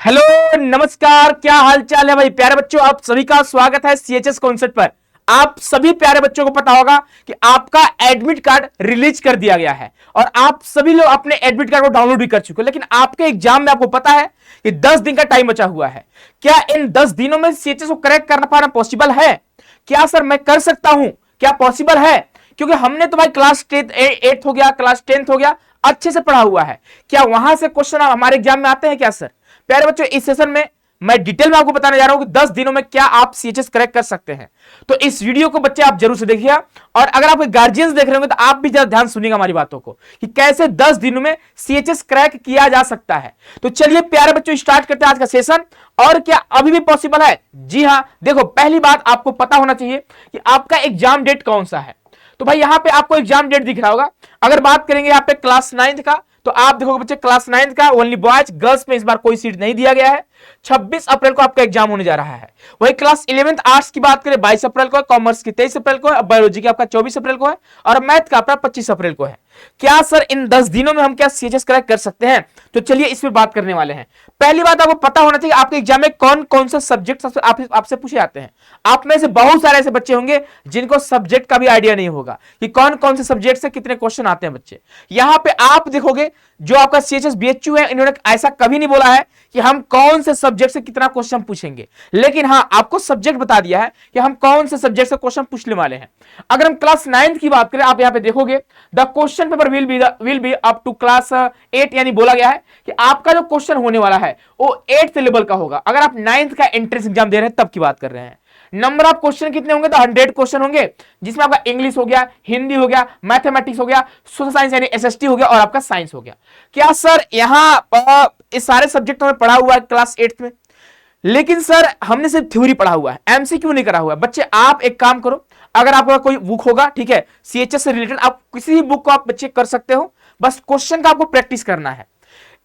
Hello, नमस्कार। क्या हाल चाल है भाई प्यारे बच्चों। आप सभी का स्वागत है सीएचएस कॉन्सेप्ट पर। आप सभी प्यारे बच्चों को पता होगा कि आपका एडमिट कार्ड रिलीज कर दिया गया है और आप सभी लोग अपने एडमिट कार्ड को डाउनलोड भी कर चुके हो, लेकिन आपके एग्जाम में आपको पता है कि 10 दिन का टाइम बचा हुआ है। क्या इन 10 दिनों में सीएचएस को करेक्ट करना पाना पॉसिबल है? क्या सर मैं कर सकता हूं? क्या पॉसिबल है? क्योंकि हमने तो भाई क्लास 8th हो गया, क्लास 10th हो गया, अच्छे से पढ़ा हुआ है। क्या वहां से क्वेश्चन हमारे एग्जाम में आते हैं क्या सर? प्यारे बच्चों, इस सेशन में मैं डिटेल में आपको बताने जा रहा हूं कि 10 दिनों में क्या आप सीएचएस करेक्ट कर सकते हैं। तो इस वीडियो को बच्चे आप जरूर से देखिएगा, और अगर आपके गार्जियंस देख रहे होंगे तो आप भी जरा ध्यान सुनिएगा हमारी बातों को कि कैसे 10 दिनों में सीएचएस क्रैक किया जा सकता है। तो चलिए प्यारे बच्चों, स्टार्ट करते हैं आज का सेशन। और क्या अभी भी पॉसिबल है? जी हां। देखो, पहली बात आपको पता होना चाहिए कि आपका एग्जाम डेट कौन सा है। तो भाई यहां पे आपको एग्जाम डेट दिख रहा होगा। अगर बात करेंगे यहां पे क्लास 9th का, तो आप देखोगे बच्चे क्लास 9th का ओनली बॉयज, गर्ल्स में इस बार कोई सीट नहीं दिया गया है। 26 अप्रैल को आपका एग्जाम होने जा रहा है। वही क्लास 11th आर्ट्स की बात करें 22 अप्रैल को है, कॉमर्स की 23 अप्रैल को है, बायोलॉजी की आपका 24 अप्रैल को है, और मैथ का आपका 25 अप्रैल को है। क्या सर इन 10 दिनों में हम क्या सीएचएस क्रैक कर सकते हैं? तो चलिए इस पर बात करने वाले हैं। पहली बात आपको पता होना चाहिए आपके एग्जाम में कौन कौन से सब्जेक्ट आपसे पूछे जाते हैं। आप में से बहुत सारे ऐसे बच्चे होंगे जिनको सब्जेक्ट का भी आइडिया नहीं होगा कि कौन कौन से सब्जेक्ट से कितने क्वेश्चन आते हैं बच्चे। यहां पे आप देखोगे जो आपका सीएचएस बीएचयू है, इन्होंने ऐसा कभी नहीं बोला है कि हम कौन से सब्जेक्ट से कितना क्वेश्चन पूछेंगे, लेकिन हाँ आपको सब्जेक्ट बता दिया है कि हम कौन से सब्जेक्ट से क्वेश्चन पूछने वाले हैं। अगर हम क्लास 9th की बात करें, आप यहां पे देखोगे the question paper will be up to class 8, यानी बोला गया है कि आपका जो क्वेश्चन होने वाला है वो 8th लेवल का होगा। अगर आप 9th का एंट्रेंस एग्जाम दे रहे हैं तब की बात कर रहे हैं। नंबर ऑफ क्वेश्चन कितने होंगे? तो 100 क्वेश्चन होंगे, जिसमें आपका इंग्लिश हो गया, हिंदी हो गया, मैथमेटिक्स हो गया, सोशल साइंस यानी एसएसटी हो गया, और आपका साइंस हो गया। क्या सर यहां इस सारे सब्जेक्ट में पढ़ा हुआ है क्लास 8th में, लेकिन सर हमने सिर्फ थ्योरी पढ़ा हुआ है, एमसीक्यू नहीं करा हुआ है। बच्चे आप एक काम करो, अगर आपका कोई बुक होगा, ठीक है, सीएचएस से रिलेटेड, आप किसी भी बुक को आप बच्चे कर सकते हो, बस क्वेश्चन का आपको प्रैक्टिस करना है।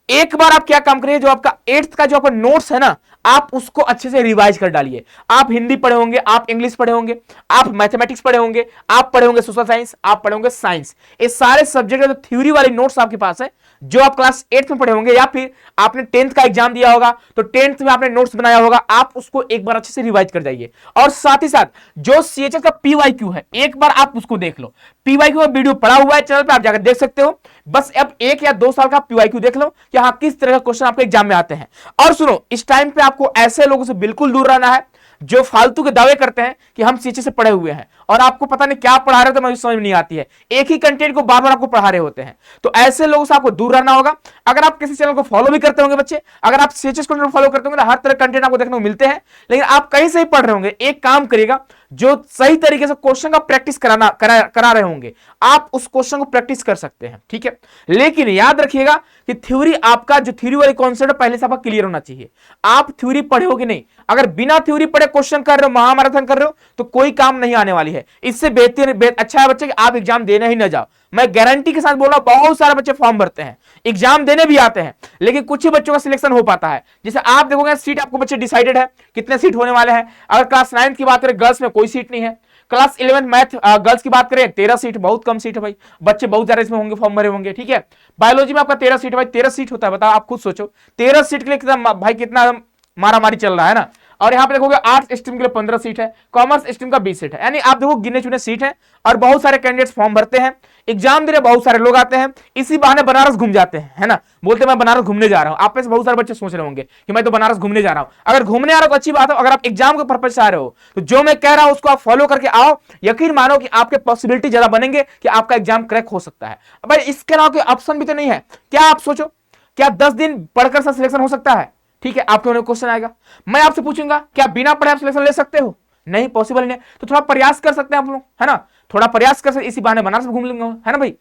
एक बार आप क्या काम करिए, जो आपका 8th का जो आपका नोट्स है ना, आप उसको अच्छे से रिवाइज कर डालिए। आप हिंदी पढ़े होंगे, आप इंग्लिश पढ़े होंगे, आप मैथमेटिक्स पढ़े होंगे, आप पढ़े होंगे सोशल साइंस, आप पढ़े होंगे साइंस। ये सारे सब्जेक्ट जो थ्योरी वाले नोट्स आपके पास है, जो आप क्लास 8th में पढ़े होंगे, या फिर आपने 10th का एग्जाम दिया होगा तो 10th में आपने नोट्स बनाया होगा, आप उसको एक बार अच्छे से रिवाइज कर जाइए। और साथ ही साथ जो सीएचएस का पीवाईक्यू है, एक बार आप उसको देख लो। पीवाईक्यू का वीडियो पड़ा हुआ है चैनल पे, आप जाकर देख सकते हो। बस अब 1 या 2 साल का पीवाईक्यू देख लो कि हाँ किस तरह का क्वेश्चन आपके एग्जाम में आते हैं। और सुनो, इस टाइम पे आपको ऐसे लोगों से बिल्कुल दूर रहना है जो फालतू के दावे करते हैं कि हम सीएचएस से पढ़े हुए हैं और आपको पता नहीं क्या पढ़ा रहे हो, तो मुझे समझ में नहीं आती है। एक ही कंटेंट को बार बार आपको पढ़ा रहे होते हैं, तो ऐसे लोगों से आपको दूर रहना होगा। अगर आप किसी चैनल को फॉलो भी करते होंगे बच्चे, अगर आप सीएचएस को फॉलो करते होंगे तो हर तरह कंटेंट आपको देखने को मिलते हैं, लेकिन आप कहीं से ही पढ़ रहे होंगे। एक काम करिएगा, जो सही तरीके से क्वेश्चन का प्रैक्टिस करा रहे होंगे, आप उस क्वेश्चन को प्रैक्टिस कर सकते हैं, ठीक है। लेकिन याद रखिएगा कि थ्योरी, आपका जो थ्योरी वाली कॉन्सेप्ट पहले से आपका क्लियर होना चाहिए। आप थ्योरी पढ़े हो कि नहीं? अगर बिना थ्योरी पढ़े क्वेश्चन कर रहे हो, महामाराथन कर रहे हो, तो कोई काम नहीं आने वाली है। इससे बेहतर अच्छा है बच्चे कि आप एग्जाम देने ही ना जाओ। मैं गारंटी के साथ बोल रहा हूं, बहुत सारे बच्चे फॉर्म भरते हैं, एग्जाम देने भी आते हैं, लेकिन कुछ ही बच्चों का सिलेक्शन हो पाता है। जैसे आप देखोगे सीट आपको बच्चे डिसाइडेड है कितने सीट होने वाले हैं। अगर क्लास 9th की बात करें, गर्ल्स में कोई सीट नहीं है। क्लास 11 मैथ गर्ल्स की बात करें 13 सीट, बहुत कम सीट है भाई। बच्चे बहुत ज्यादा इसमें होंगे, फॉर्म भरे होंगे, ठीक है। बायोलॉजी में आपका 13 सीट है भाई। 13 सीट होता है, बताओ आप खुद सोचो, 13 सीट के लिए कितना भाई, कितना मारामारी चल रहा है ना। और यहां पे देखोगे आर्ट्स स्ट्रीम के लिए 15 सीट है, कॉमर्स स्ट्रीम का 20 सीट है, यानी आप देखो गिने चुने सीट है। और बहुत सारे कैंडिडेट्स फॉर्म भरते हैं, एग्जाम देने बहुत सारे लोग आते हैं, इसी बहाने बनारस घूम जाते हैं, है ना। बोलते मैं बनारस घूमने जा रहा हूं। आप में से बहुत सारे बच्चे सोच रहे होंगे कि मैं तो बनारस घूमने जा रहा हूं। अगर घूमने आ रहा हो तो अच्छी बात है। अगर आप एग्जाम के पर्पज से आ रहे हो तो जो मैं कह रहा हूं उसको आप फॉलो करके आओ। यकीन मानो कि आपके पॉसिबिलिटी ज्यादा बनेंगे कि आपका एग्जाम क्रैक हो सकता है। भाई इसके अलावा कोई ऑप्शन भी तो नहीं है। क्या आप सोचो, क्या 10 दिन पढ़कर सा सिलेक्शन हो सकता है? ठीक है, आपके मन में क्वेश्चन आएगा, मैं आपसे पूछूंगा क्या बिना पढ़े आप सिलेक्शन ले सकते हो? नहीं, पॉसिबल नहीं। तो थोड़ा प्रयास कर सकते हैं आप लोग, है ना, थोड़ा प्रयास कर सकते, इसी बहाने बनारस घूम लेंगे, है ना भाई।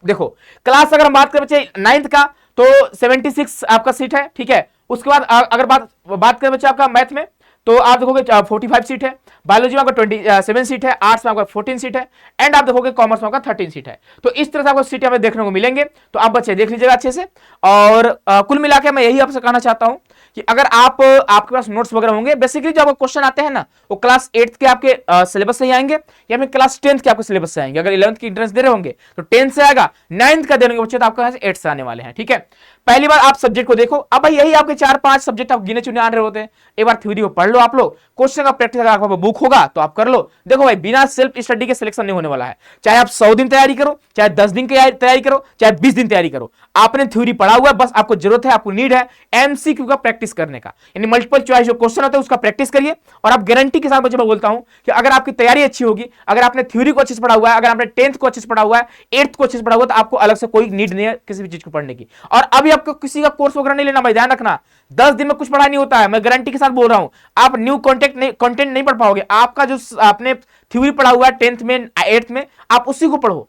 देखो क्लास अगर हम बात करें बच्चे 9th का, तो 76 आपका सीट है, ठीक है। उसके बाद अगर बात करें बच्चे आपका मैथ में, तो आप देखोगे 45 सीट है। बायोलॉजी में आपका 27 सीट है, आर्ट्स में आपका 14 सीट है, एंड आप देखोगे कॉमर्स में आपका 13 सीट है। तो इस तरह से आपको सीटें हमें देखने को मिलेंगे। तो आप बच्चे देख लीजिएगा अच्छे से। और कुल मिलाकर मैं यही आपसे कहना चाहता हूं कि अगर आपके पास नोट्स वगैरह होंगे, बेसिकली जो आपको क्वेश्चन आते हैं ना वो क्लास 8th के आपके सिलेबस से ही आएंगे या फिर क्लास 10th के आपके सिलेबस से आएंगे। अगर 11th की एंट्रेंस दे रहे होंगे तो 10th से आएगा, 9th का देने बच्चे तो आपको 8th से आने वाले हैं। ठीक है, पहली बार आप सब्जेक्ट को देखो। अब भाई यही आपके 4-5 सब्जेक्ट आप गिने चुने आ रहे होते हैं, एक बार थ्योरी को पढ़ लो आप लोग, क्वेश्चन का प्रैक्टिस अगर आपका बुक होगा तो आप कर लो। देखो भाई बिना सेल्फ स्टडी के सिलेक्शन नहीं होने वाला है, चाहे आप 100 दिन तैयारी करो, चाहे 10 दिन की तैयारी करो, चाहे 20 दिन तैयारी करो, आपने थ्योरी पढ़ा हुआ है, बस आपको जरूरत है, आपको नीड है एमसीक्यू का प्रैक्टिस करने का, यानी मल्टीपल चॉइस जो क्वेश्चन होता है उसका प्रैक्टिस करिए। और आप गारंटी के साथ बच्चे मैं बोलता हूं कि अगर आपकी तैयारी अच्छी होगी, अगर आपने थ्योरी को अच्छे से पढ़ा हुआ है, अगर आपने 10th को अच्छे से पढ़ा हुआ है, 8th को अच्छे से पढ़ा हुआ है, तो आपको अलग से कोई नीड नहीं है किसी भी चीज को पढ़ने की। और अभी आपको किसी का कोर्स वगैरह नहीं लेना भाई, ध्यान रखना 10 दिन में कुछ पढ़ा नहीं होता है, मैं गारंटी के साथ बोल रहा हूं। आप न्यू कंटेंट नहीं पढ़ पाओगे, आपका जो आपने थ्योरी पढ़ा हुआ है 10th में 8th में, आप उसी को पढ़ो।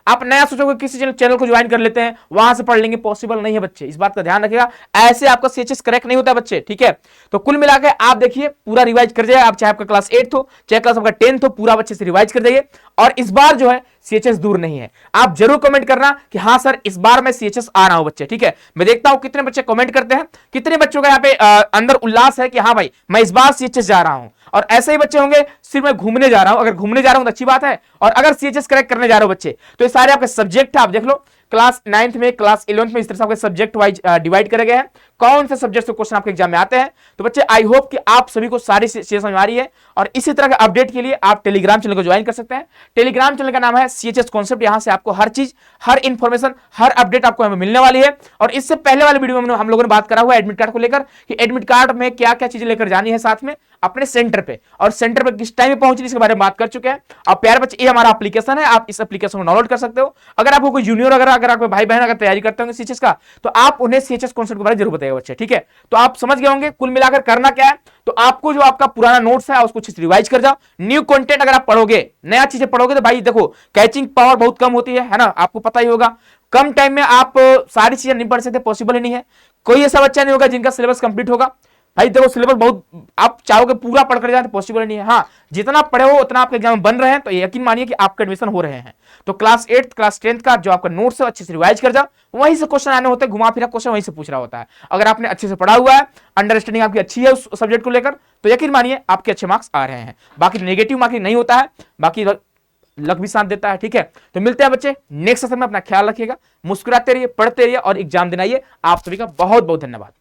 आप नया सोचोगे किसी चैनल को ज्वाइन कर लेते हैं वहां से पढ़ लेंगे, पॉसिबल नहीं है बच्चे, इस बात का ध्यान रखिएगा, ऐसे आपका सीएचएस करेक्ट नहीं होता है बच्चे। ठीक है, तो कुल मिलाकर आप देखिए पूरा रिवाइज कर जाइए, आप चाहे आपका क्लास 8th हो चाहे क्लास आपका 10th हो, पूरा बच्चे से रिवाइज कर जाइए। और इस बार जो है सीएचएस दूर नहीं है, आप जरूर कमेंट करना कि हाँ सर इस बार मैं सीएचएस आ रहा हूं बच्चे। ठीक है, मैं देखता हूं कितने बच्चे कमेंट करते हैं, कितने बच्चों का यहाँ पे अंदर उल्लास है कि हाँ भाई मैं इस बार सीएचएस जा रहा हूं। और ऐसे ही बच्चे होंगे सिर्फ मैं घूमने जा रहा हूं, अगर घूमने जा रहा हूं तो अच्छी बात है, और अगर सीएचएस करेक्ट करने जा रहे हो बच्चे तो ये सारे आपके सब्जेक्ट है, आप देख लो क्लास 9th में क्लास 11th में इस तरह से आपके सब्जेक्ट वाइज डिवाइड करे गए हैं, कौन से सब्जेक्ट से क्वेश्चन आपके एग्जाम में आते हैं। तो बच्चे आई होप कि आप सभी को सारी चीजें समझ आ रही है, और इसी तरह के अपडेट के लिए आप टेलीग्राम चैनल को ज्वाइन कर सकते हैं। टेलीग्राम चैनल का नाम है सीएचएस कॉन्सेप्ट, यहां से आपको हर चीज, हर इंफॉर्मेशन, हर अपडेट आपको हमें मिलने वाली है। और इससे पहले वाले वीडियो में हम लोगों ने बात करा हुआ एडमिट कार्ड को लेकर कि एडमिट कार्ड में क्या क्या चीजें लेकर जानी है साथ में अपने सेंटर पे, और सेंटर पे किस टाइम में पहुंचनी इसके बारे में बात कर चुके हैं। और प्यारे बच्चे ये हमारा एप्लीकेशन है, आप इस एप्लीकेशन को डाउनलोड कर सकते हो। अगर आपको कोई जूनियर अगर आपके भाई बहन अगर तैयारी करते होंगे सीएचएस का, तो आप उन्हें सीएचएस कॉन्सेप्ट के बारे में जरूर बताइएगा बच्चे। ठीक है, तो आप समझ गए होंगे कुल मिलाकर करना क्या है। तो आपको जो आपका पुराना नोट्स है उसको अच्छे से रिवाइज कर जाओ, न्यू कंटेंट अगर आप पढ़ोगे, नया चीजें पढ़ोगे तो भाई देखो कैचिंग पावर बहुत कम होती है ना, आपको पता ही होगा। कम टाइम में आप सारी चीजें नहीं पढ़ सकते, पॉसिबल ही नहीं है। कोई ऐसा बच्चा नहीं होगा जिनका सिलेबस कंप्लीट होगा। भाई देखो सिलेबस बहुत आप चाहोगे पूरा पढ़ कर जाए तो पॉसिबल नहीं है। हाँ, जितना पढ़े हो उतना आपके एग्जाम बन रहे हैं तो यकीन मानिए कि आपका एडमिशन हो रहे हैं। तो क्लास 8th क्लास 10th का जो आपका नोट्स है अच्छे से रिवाइज कर जाओ, वहीं से क्वेश्चन आने होते हैं, घुमा फिरा क्वेश्चन वहीं से पूछ रहा होता है। अगर आपने अच्छे से पढ़ा हुआ है, अंडरस्टैंडिंग आपकी अच्छी है उस सब्जेक्ट को लेकर, तो यकीन मानिए आपके अच्छे मार्क्स आ रहे हैं। बाकी नेगेटिव मार्किंग नहीं होता है, बाकी लक भी साथ देता है। ठीक है, तो मिलते हैं बच्चे नेक्स्ट सेशन में, अपना ख्याल रखिएगा, मुस्कुराते रहिए, पढ़ते रहिए और एग्जाम दिलाइए। आप सभी का बहुत बहुत धन्यवाद।